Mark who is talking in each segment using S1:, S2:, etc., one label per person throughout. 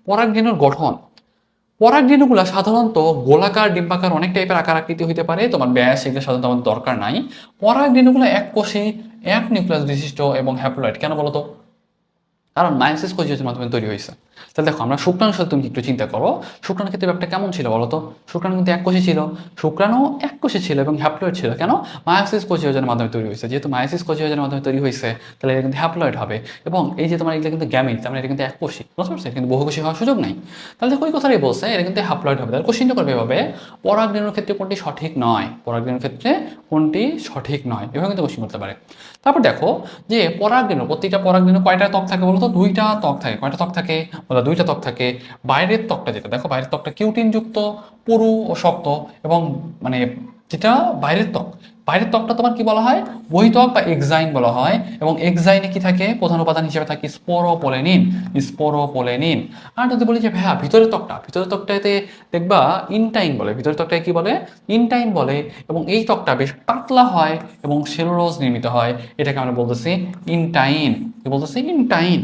S1: পরাগরেণুর গঠন। পরাগরেণুগুলো সাধারণত গোলাকার, ডিম্বাকার অনেক টাইপের আকার আকৃতি হতে পারে। তোমার ব্যাস এগুলো সাধারণত আমাদের দরকার নাই। পরাগরেণুগুলো এককোষী, এক নিউক্লিয়াস বিশিষ্ট এবং হ্যাপ্লয়েড। কেন বলো তো? কারণ মায়োসিস কোষের মাধ্যমে তৈরি হয়েছে। তাহলে দেখো, আমরা শুক্রাণুর সাথে তুমি একটু চিন্তা করো, শুক্রাণুর ক্ষেত্রে ব্যাপারটা কেমন ছিল বলো তো? শুক্রাণু কিন্তু এককোষী ছিল, শুক্রাণু এককোষী ছিল এবং হ্যাপ্লয়েড ছিল। কেন? মায়োসিস কোষীয়জনের মাধ্যমে তৈরি হয়েছে। যেহেতু মায়োসিস কোষীয়জনের মাধ্যমে তৈরি হয়েছে, তাহলে এটা কিন্তু হ্যাপ্লয়েড হবে। এবং এই যে তোমার এগুলো কিন্তু গ্যামেট, তার মানে এটা কিন্তু এককোষী, বুঝতে পারছো? এটা কিন্তু বহুকোষী হওয়ার সুযোগ নাই। তাহলে দেখো ওই কথাটাই বলছে, এটা কিন্তু হ্যাপ্লয়েড হবে। তাহলে কোশ্চেনটা করবে এভাবে, পরাগরেণুর ক্ষেত্রে কোনটি সঠিক নয়? পরাগরেণুর ক্ষেত্রে কোনটি সঠিক নয়? এভাবে কিন্তু কোশ্চেন করতে পারে। তারপর দেখো যে পরাগরেণু, প্রত্যেকটা পরাগরেণু কয়টা ত্বক থাকে বলো তো? দুইটা ত্বক থাকে। কয়টা ত্বক থাকে? বলো, দুইটা ত্বক থাকে। বাইরের ত্বকটা যেটা, দেখো বাইরের ত্বকটা কিউটিন যুক্ত, পুরু ও শক্ত। এবং মানে যেটা বাইরের ত্বক, বাইরের ত্বকটা তোমার কি বলা হয়? বহিত্বক বা এক্সাইন বলা হয়। এবং এক্সাইনে কি থাকে? প্রধান উপাদান হিসেবে থাকে স্পোরোপোলেনিন। স্পোরোপোলেনিন। আর যদি বলি যে ভাইয়া ভিতরের ত্বকটা, ভিতরের ত্বকটাতে দেখবা ইনটাইন বলে। ভিতরের ত্বকটাকে কি বলে? ইনটাইন বলে। এবং এই ত্বকটা বেশ পাতলা হয় এবং সেলুলোজ নির্মিত হয়। এটাকে আমরা বলতেছি ইনটাইন। কি বলতেছি? ইনটাইন।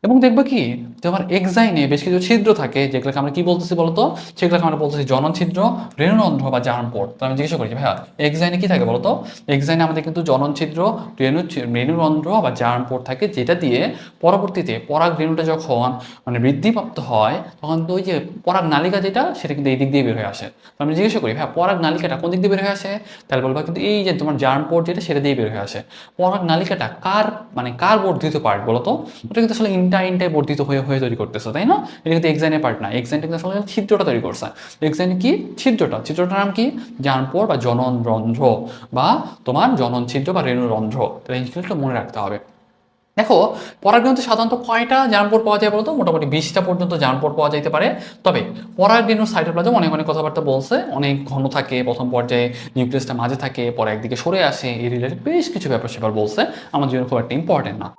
S1: এবং দেখবা কি, তোমার এক্সাইনে বেশ কিছু ছিদ্র থাকে, যেগুলোকে আমরা কি বলতেছি বলতো? সেগুলোকে আমরা বলতেছি জনন ছিদ্র, রেণুরন্ধ্র বা জার্ম পোর্ট। তো আমি জিজ্ঞাসা করি ভাইয়া, এক্সাইনে কি থাকে বলতো? এক্সাইনে আমাদের কিন্তু জনন ছিদ্র, রেণুরন্ধ্র বা জার্ম পোর্ট থাকে, যেটা দিয়ে পরবর্তীতে পরাগ রেণুটা যখন মানে বৃদ্ধিপ্রাপ্ত হয়, তখন তো ওই যে পরাগ নালিকা যেটা, সেটা কিন্তু এই দিক দিয়ে বের হয়ে আসে। তো আমি জিজ্ঞাসা করি ভাইয়া, পরাগ নালিকাটা কোন দিক দিয়ে বের হয়ে আসে? তাহলে বলবা কিন্তু এই যে তোমার জার্ম পোর্ট যেটা, সেটা দিয়ে বের হয়ে আসে। পরাগ নালিকাটা কার মানে কার বর্ধিত পার্ট বলতো? ওটা কিন্তু আসলে ইনটাইনটাই বর্ধিত হয়ে হয়ে তৈরি করতেছে, তাই না? এটা কিন্তু এক্সাইনের পার্ট না। এক্সাইনটা কিন্তু আসলে ছিদ্রটা তৈরি করছে। এক্সাইন কি? ছিদ্রটার নাম কি? জার্মপোর বা জনন রন্ধ্র, বা তোমার জনন ছিদ্র বা রেণুরন্ধ্র। তাহলে এই জিনিসটা মনে রাখতে হবে। দেখো, পরাগরেণুতে সাধারণত কয়টা জার্মপোর পাওয়া যায় বলতো? মোটামুটি 20টা পর্যন্ত জার্মপোর পাওয়া যেতে পারে। তবে পরাগরেণুর সাইটোপ্লাজম অনেক অনেক কথাবার্তা বলছে, অনেক ঘন থাকে, প্রথম পর্যায়ে নিউক্লিয়াসটা মাঝে থাকে, পরে একদিকে সরে আসে, এই রিলেটেড বেশ কিছু ব্যাপার স্যাপার বলছে। আমার জন্য খুব একটা ইম্পর্টেন্ট না।